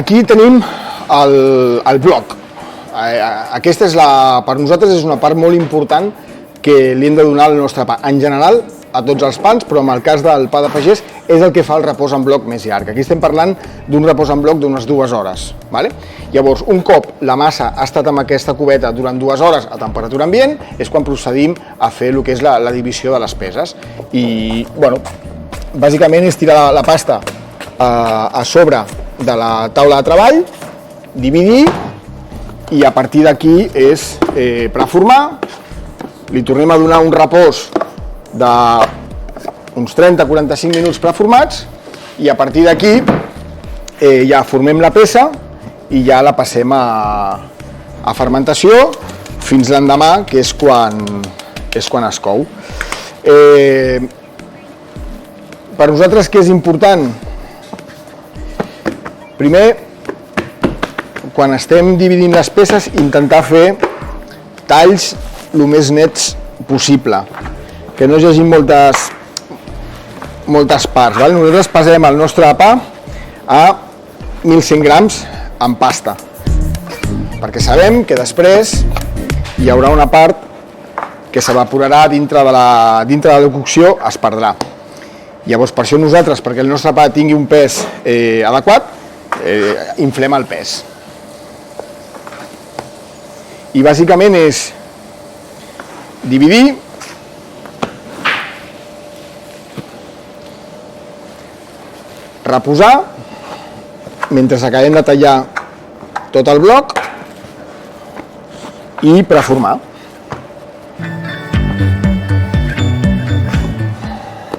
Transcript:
Aquí tenim el bloc. Aquesta per nosaltres és una part molt important que li hem de donar al nostre pa. En general, a tots els pans, però en el cas del pa de pagès és el que fa el repòs en bloc més llarg. Aquí estem parlant d'un repòs en bloc d'unes 2 hores. Llavors, un cop la massa ha estat amb aquesta cubeta durant 2 hores a temperatura ambient, és quan procedim a fer el que és la divisió de les peses. I, bueno, bàsicament és tirar la pasta a sobre de la taula de treball, dividir, i a partir d'aquí és preformar, li tornem a donar un repòs d'uns 30-45 minuts preformats i a partir d'aquí ja formem la peça i ja la passem a fermentació fins l'endemà, que és quan es cou. Per nosaltres què és important? Primer, quan estem dividint les peces, intentar fer talls el més nets possible, que no hi hagi moltes parts. Nosaltres pesem el nostre pa a 1.100 grams en pasta, perquè sabem que després hi haurà una part que s'evaporarà dintre de la cocció, es perdrà. Llavors, per això nosaltres, perquè el nostre pa tingui un pes adequat, inflem el pes. I bàsicament és dividir, reposar, mentre acabem de tallar tot el bloc, i preformar.